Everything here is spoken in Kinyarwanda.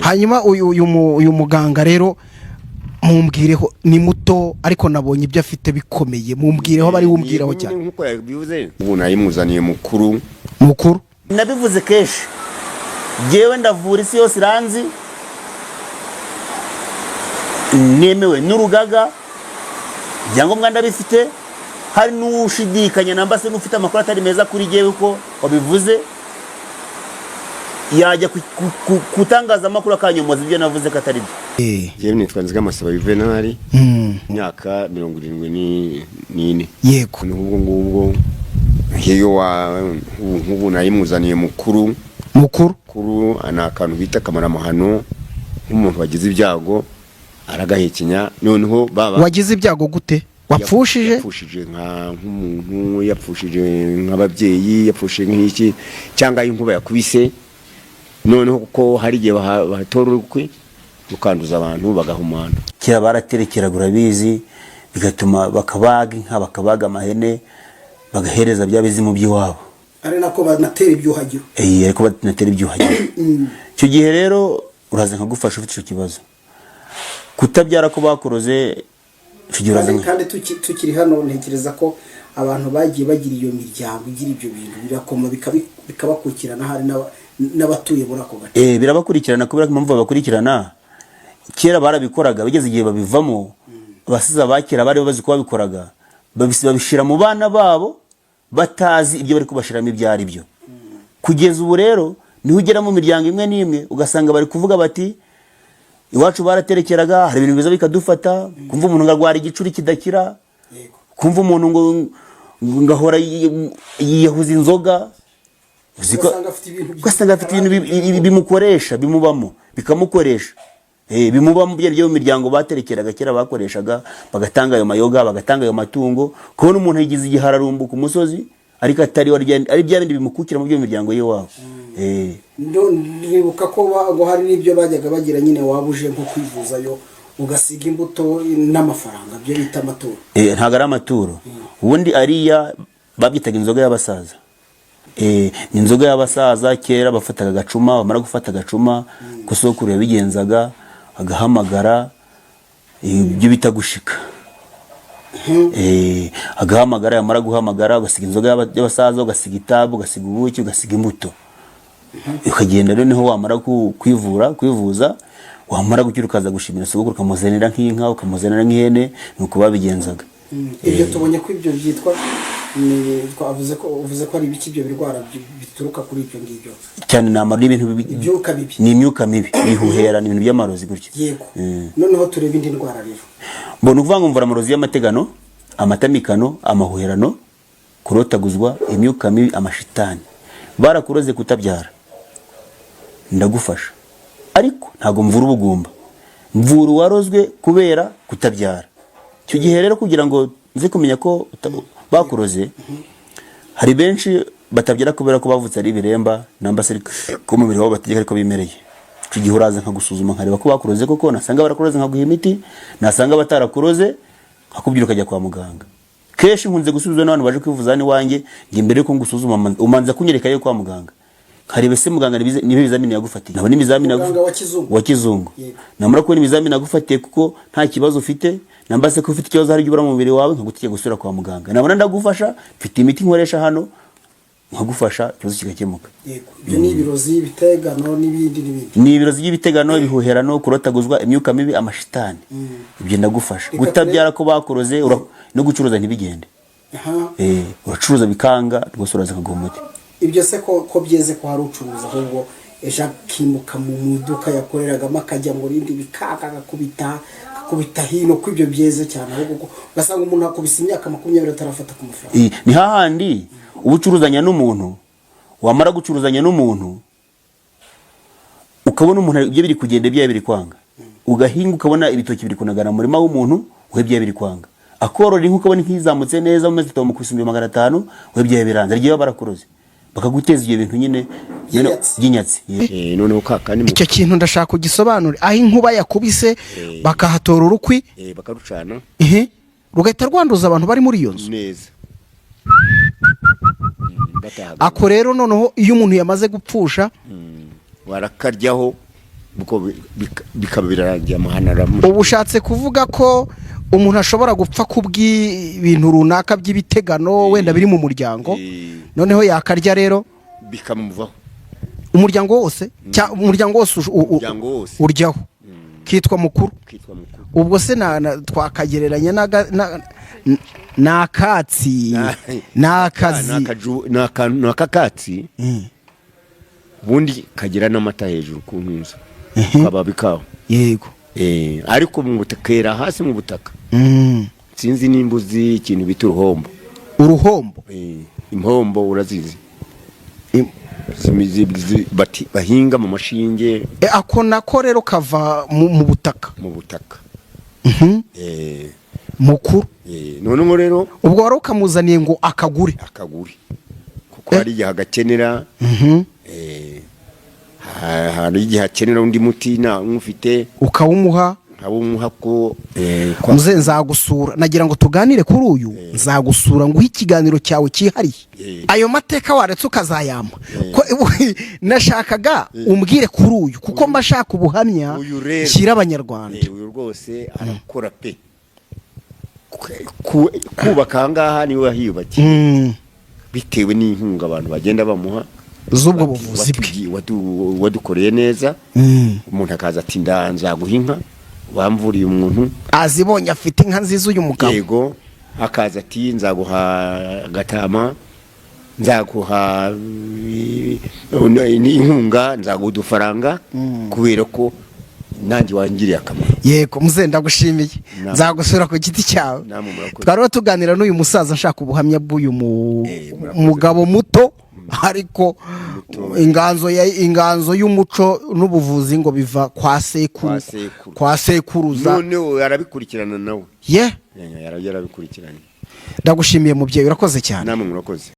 hanyuma uyu muganga rero mumbwireho ni muto ariko nabonye ibyo afite bikomeye mumbwireho bari wumbwiraho cyane nkuko yabivuze ubu nayimuzaniye mukuru nabivuze kenshi jewe ndavura isi yose iranzi nemewe n'urugaga byangombwa ndabifite hari n'ushidikanya namba se n'ufite amakuru atari meza kuri jewe uko wabivuze yajya kutangaza amakuru akanyomoza ibyo navuze ko atari byo. Jewe nitwa Nzigamasaba Juvenal imyaka 74 yego n'ubwo hiyo nk'ubu nayimuzaniye mukuru ana akantu bita Kamaramuhano nk'umuntu wagize ibyago aragahekenya noneho baba wagize ibyago gute wapfushije nk'umuntu yapfushije nk'ababyeyi yapfushije nk'iki cyangwa inkuba yakubise noneho kuko hari igihe batora urukwe rukanduza abantu bagahumana kera baraterekeragura bizi bigatuma bakabaga inka bakabaga amahene bagahereza byabizi mu by'iwabo ari nako banatera ibyuhagiro ariko banatera ibyuhagiro cyo gihe rero uraza nkagufasha ufite icyo kibazo kutabyara ko bakoroze kandi tukiri hano ntekereza ko abantu bagiye bagira iyo miryango igira ibyo bintu birakoma bikabakukirana hari n'abatuye muri ako gace birabakurikirana kubera ko impamvu babakurikirana kera barabikoraga bigeze igihe babivamo abasiza bakera bari bazi ko babikoraga babishira mu bana babo batazi ibyo bari kubashiramo ibyo ari byo kugeza ubu rero niho ugera mu miryango imwe n'imwe ugasanga bari kuvuga bati iwacu baraterekeraga hari ibintu biza bikadufata kumva umuntu ngarwara igicuri kidakira kumva umuntu ngo ngahora yiyahuza inzoga ugasanga afite ibintu bimukoresha bimubamo bikamukoresha bimubamo byo mu miryango baterekeraga kera bakoreshaga bagatanga ayo mayoga bagatanga ayo matungo kubona umuntu yigize igihararumbu ku musozi ariko atari ari bya bindi bimukukira mu byo miryango ye wabo ndibuka ko hari n'ibyo bajyaga bagira nyine wabuje nko kwivuzayo ugasiga imbuto n'amafaranga byo bita amaturo ntago ari amaturo ubundi ariya babyitaga inzoga y'abasaza ni inzoga y'abasaza kera bafataga agacuma bamara gufata agacuma kusokuru yabigenzaga agahamagara ibyo bita gushika agahamagara yamara guhamagara ugasiga inzoga y'abasaza ugasiga itabu ugasiga ubuki ugasiga imbuto ukagenda noneho wamara kwivuza wamara gukira ukaza gushimira sogokuru ukamuzanira nk'inka ukamuzanira nk'ihene nuko babigenzaga ibyo tubonye ko ibyo byitwa uvuze ko ari ibiki ibyo birwara bituruka kuri ibyo ngibyo cyane namara ibintu ni imyuka mibi bihuhera ni ibintu by'amarozi gutyo yego noneho turebe indi ndwara rero mbona uvuga ngo mvura amarozi y'amategano amatamikano amahuherano kurotaguzwa imyuka mibi amashitani barakuroze kutabyara ndagufasha ariko ntago mvura ubugumba mvura warozwe kubera kutabyara cyo gihe rero kugira ngo nze kumenya ko bakuroze hari benshi batabyara kubera ko bavutse ari biremba namba se ko mu mubiri wabo bategeka ariko bimereye cyo gihe uraza nkagusuzuma nkareba ko bakuroze koko nasanga barakuroze nkaguha imiti nasanga batarakuroze akubwira ukajya kwa muganga keshi nkunze gusuzuma n'abantu baje kwivuza ni wanjye ngi mbere ko ngusuzuma umanza kunyereka yo kwa muganga karebe se muganga nibe bizamini yagufatiye nabo n'ibizamini wa kizungu namara ko n'ibizamini yagufatiye kuko nta kibazo ufite namba se ko ufite ikibazo hari ubura mu mubiri wawe nkagutiye gusura kwa muganga nabona ndagufasha mfite imiti nkoresha hano nkagufasha ikibazo kigakemuka yego ibyo ni ibirozi bitegano n'ibindi ni ibirozi by'ibitegano bihuherano kurotaguzwa imyuka mibi amashitani ibyo ndagufasha gutabyara ko bakuroze no gucuruza ntibigende uracuruza bikanga rwose uraza kaguha umuti ibyo se ko byeze ko hari ucuruza ahubwo ejo akimuka mu muduka yakoreragamo akajya mu rindi bikaka akakubita hino ko ibyo byeze cyane ahubwo ugasanga umuntu akubise imyaka 20 atarafata ku mafaranga ni hahandi ubucuruzanya n'umuntu wamara gucuruzanya n'umuntu ukabona umuntu ibyo biri kugenda bya biri kwanga ugahinga ukabona ibitoki biri kunagana murima w'umuntu uhebye biri kwanga akorora inka ukabona nkizamutse neza mu mezi 500 uhebye biranze rigiye barakuroze bakaguteza ibyo bintu nyine by'inyatsi noneho kakani icyo kintu ndashaka kugisobanura aho inkuba yakubise bakahatora urukwi bakarucana rugahita rwanduza abantu bari muri iyo nzu neza ako rero noneho iyo umuntu yamaze gupfusha warakaryaho bikaba birarangiye amahana. ubu ushatse kuvuga ko umuntu ashobora gupfa kubw'ibintu runaka by'ibitegano wenda biri mu muryango noneho yakarya rero bikamuvaho umuryango wose umuryango wose uryaho kitwa mukuru. ubwo se twakagereranya n'akatsi n'akazi n'akakatsi ubundi kagira n'amata hejuru ku ntuza kababi kaho yego ariko mu butaka kera hasi mu butaka sinzi nimbuzi ikintu bita uruhombo impombo urazizi bahinga mu mashinge ako nako rero kava mu butaka mukuru noneho rero ubwo wari ukamuzaniye ngo akagure kuko hari igihe agakenera hari igihe akenera undi muti nk'ufite ukawumuha ko muze nzagusura nagira ngo tuganire kuri uyu nzagusura ngo ikiganiro cyawe cyihariye ayo mateka waretse ukazayama nashakaga umbwire kuri uyu kuko mba shaka ubuhamya shyira abanyarwanda. uyu rwose arakora pe kubaka ahangaha niwe wahiyubakiye bitewe n'inkunga abantu bagenda bamuha z'ubwo buvuzi bwe wadukoreye neza. umuntu akaza ati nzaguha inka bamvuriye umuntu azibonye afite inka nziza uyu mugabo yego akaza ati nzaguha gatama nzaguha inkunga nzaguha udufaranga kubera ko nanjye wangiriye akamaro. yego muze ndagushimiye nzagusura ku giti cyawe. twari tuganira n'uyu musaza nshaka ubuhamya bw'uyu mugabo muto ariko inganzo y'umuco n'ubuvuzi ngo biva kwa sekuruza none arabikurikirana nawe yarabikurikiranye. ndagushimiye mubyeyi urakoze cyane. namwe murakoze.